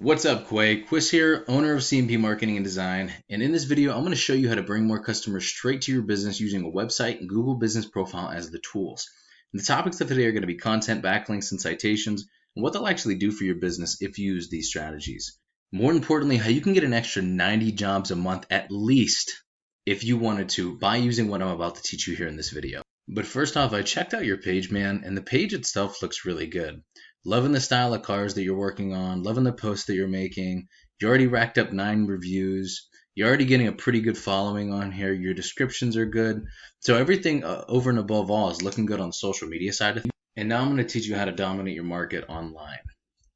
What's up, Quay? Quis here, owner of CMP Marketing and Design, and in this video, I'm going to show you how to bring more customers straight to your business using a website and Google Business Profile as the tools. And the topics of today are going to be content, backlinks, and citations, and what they'll actually do for your business if you use these strategies. More importantly, how you can get an extra 90 jobs a month at least if you wanted to by using what I'm about to teach you here in this video. But first off, I checked out your page, man, and the page itself looks really good. Loving the style of cars that you're working on, loving the posts that you're making. You already racked up 9 reviews. You're already getting a pretty good following on here. Your descriptions are good. So everything over and above all is looking good on the social media side of things. And now I'm going to teach you how to dominate your market online.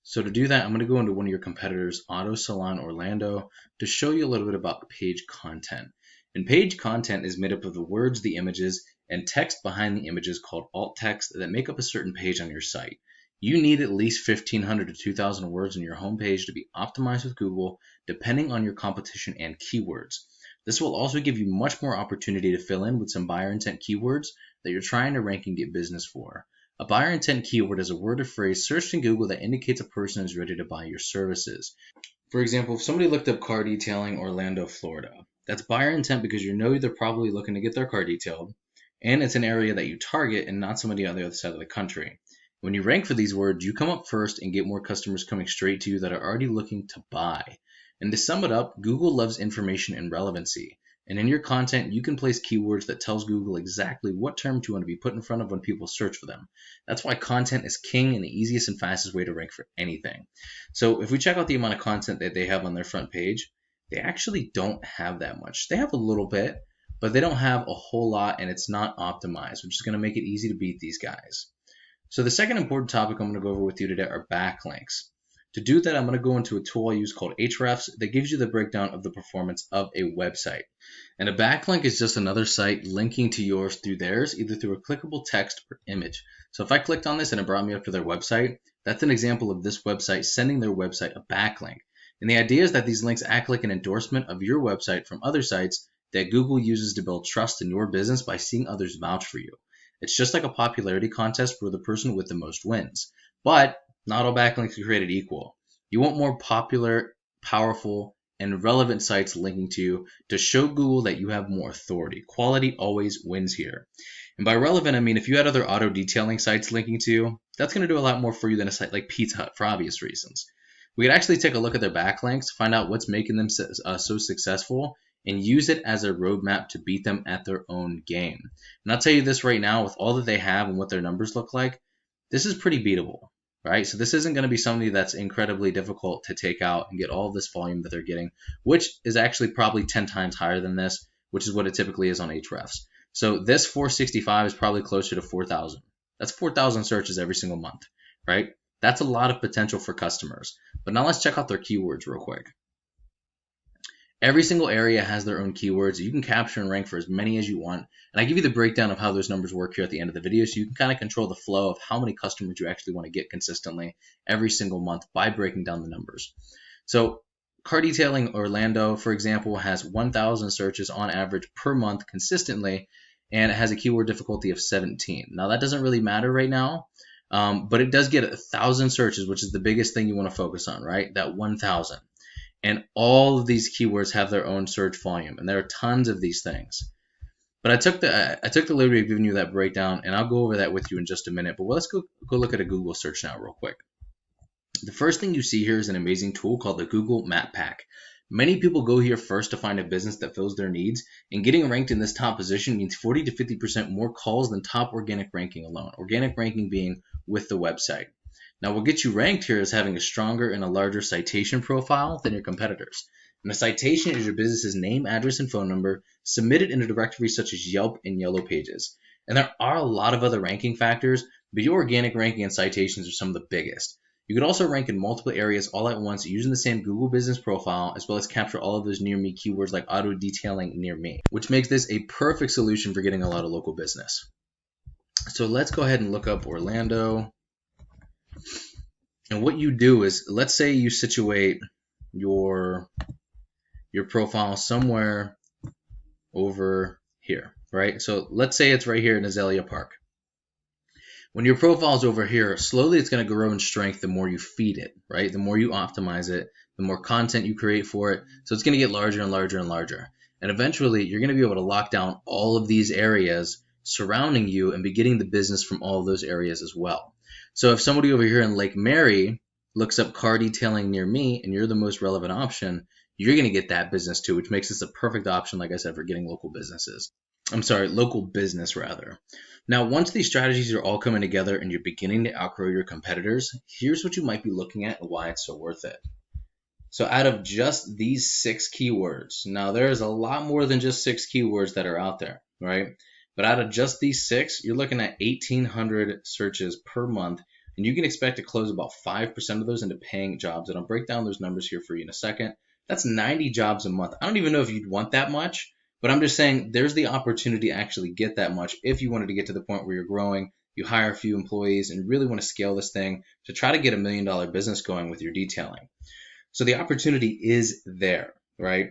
So to do that, I'm going to go into one of your competitors, Auto Salon Orlando, to show you a little bit about page content. And page content is made up of the words, the images, and text behind the images called alt text that make up a certain page on your site. You need at least 1,500 to 2,000 words on your homepage to be optimized with Google, depending on your competition and keywords. This will also give you much more opportunity to fill in with some buyer intent keywords that you're trying to rank and get business for. A buyer intent keyword is a word or phrase searched in Google that indicates a person is ready to buy your services. For example, if somebody looked up car detailing Orlando, Florida, that's buyer intent because you know they're probably looking to get their car detailed, and it's an area that you target and not somebody on the other side of the country. When you rank for these words, you come up first and get more customers coming straight to you that are already looking to buy. And to sum it up, Google loves information and relevancy. And in your content, you can place keywords that tells Google exactly what terms you want to be put in front of when people search for them. That's why content is king and the easiest and fastest way to rank for anything. So if we check out the amount of content that they have on their front page, they actually don't have that much. They have a little bit, but they don't have a whole lot, and it's not optimized, which is going to make it easy to beat these guys. So the second important topic I'm going to go over with you today are backlinks. To do that, I'm going to go into a tool I use called Ahrefs that gives you the breakdown of the performance of a website. And a backlink is just another site linking to yours through theirs, either through a clickable text or image. So if I clicked on this and it brought me up to their website, that's an example of this website sending their website a backlink. And the idea is that these links act like an endorsement of your website from other sites that Google uses to build trust in your business by seeing others vouch for you. It's just like a popularity contest where the person with the most wins. But not all backlinks are created equal. You want more popular, powerful, and relevant sites linking to you to show Google that you have more authority. Quality always wins here. And by relevant, I mean if you had other auto detailing sites linking to you, that's going to do a lot more for you than a site like Pizza Hut for obvious reasons. We could actually take a look at their backlinks, find out what's making them so successful, and use it as a roadmap to beat them at their own game. And I'll tell you this right now, with all that they have and what their numbers look like, this is pretty beatable, right? So this isn't going to be somebody that's incredibly difficult to take out and get all of this volume that they're getting, which is actually probably 10 times higher than this, which is what it typically is on Ahrefs. So this 465 is probably closer to 4,000. That's 4,000 searches every single month, right? That's a lot of potential for customers. But now let's check out their keywords real quick. Every single area has their own keywords. You can capture and rank for as many as you want. And I give you the breakdown of how those numbers work here at the end of the video, so you can kind of control the flow of how many customers you actually want to get consistently every single month by breaking down the numbers. So car detailing Orlando, for example, has 1,000 searches on average per month consistently, and it has a keyword difficulty of 17. Now that doesn't really matter right now, but it does get 1,000 searches, which is the biggest thing you want to focus on, right? That 1,000. And all of these keywords have their own search volume, and there are tons of these things. But I took the liberty of giving you that breakdown, and I'll go over that with you in just a minute. But let's go look at a Google search now real quick. The first thing you see here is an amazing tool called the Google Map Pack. Many people go here first to find a business that fills their needs, and getting ranked in this top position means 40 to 50% more calls than top organic ranking alone. Organic ranking being with the website. Now, what gets you ranked here is having a stronger and a larger citation profile than your competitors. And a citation is your business's name, address, and phone number submitted in a directory such as Yelp and Yellow Pages. And there are a lot of other ranking factors, but your organic ranking and citations are some of the biggest. You could also rank in multiple areas all at once using the same Google Business Profile, as well as capture all of those near me keywords like auto detailing near me, which makes this a perfect solution for getting a lot of local business. So let's go ahead and look up Orlando. And what you do is, let's say you situate your profile somewhere over here, right? So let's say it's right here in Azalea Park. When your profile is over here, slowly it's going to grow in strength the more you feed it, right? The more you optimize it, the more content you create for it. So it's going to get larger and larger and larger. And eventually, you're going to be able to lock down all of these areas surrounding you and be getting the business from all of those areas as well. So if somebody over here in Lake Mary looks up car detailing near me and you're the most relevant option, you're going to get that business too, which makes this a perfect option, like I said, for getting local businesses. Local business rather. Now, once these strategies are all coming together and you're beginning to outgrow your competitors, here's what you might be looking at and why it's so worth it. So out of just these 6 keywords, now there's a lot more than just 6 keywords that are out there, right? But out of just these 6, you're looking at 1,800 searches per month, and you can expect to close about 5% of those into paying jobs. And I'll break down those numbers here for you in a second. That's 90 jobs a month. I don't even know if you'd want that much, but I'm just saying there's the opportunity to actually get that much if you wanted to get to the point where you're growing, you hire a few employees, and really want to scale this thing to try to get $1 million business going with your detailing. So the opportunity is there, right?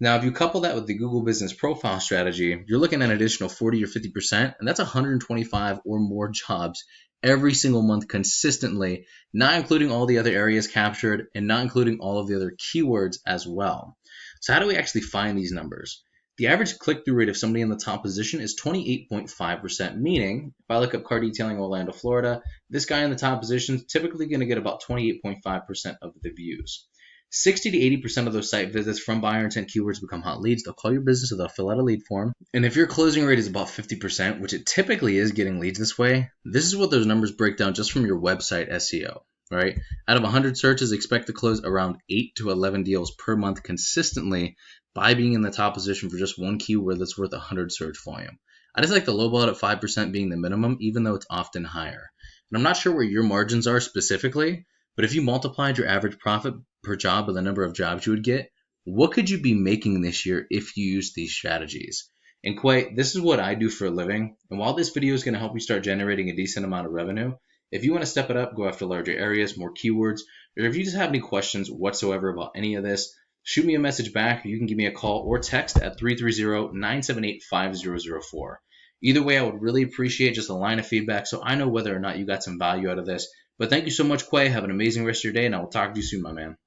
Now, if you couple that with the Google Business Profile strategy, you're looking at an additional 40 or 50%, and that's 125 or more jobs every single month consistently, not including all the other areas captured and not including all of the other keywords as well. So how do we actually find these numbers? The average click-through rate of somebody in the top position is 28.5%, meaning if I look up car detailing Orlando, Florida, this guy in the top position is typically going to get about 28.5% of the views. 60 to 80% of those site visits from buyer intent keywords become hot leads. They'll call your business or they'll fill out a lead form. And if your closing rate is about 50%, which it typically is getting leads this way, this is what those numbers break down just from your website SEO, right? Out of 100 searches, expect to close around 8 to 11 deals per month consistently by being in the top position for just one keyword that's worth 100 search volume. I just like the lowball at 5% being the minimum, even though it's often higher. And I'm not sure where your margins are specifically, but if you multiplied your average profit per job by the number of jobs you would get, what could you be making this year if you use these strategies? And Quay, this is what I do for a living. And while this video is going to help you start generating a decent amount of revenue, if you want to step it up, go after larger areas, more keywords, or if you just have any questions whatsoever about any of this, shoot me a message back, or you can give me a call or text at 330-978-5004. Either way, I would really appreciate just a line of feedback so I know whether or not you got some value out of this. But thank you so much, Quay. Have an amazing rest of your day, and I will talk to you soon, my man.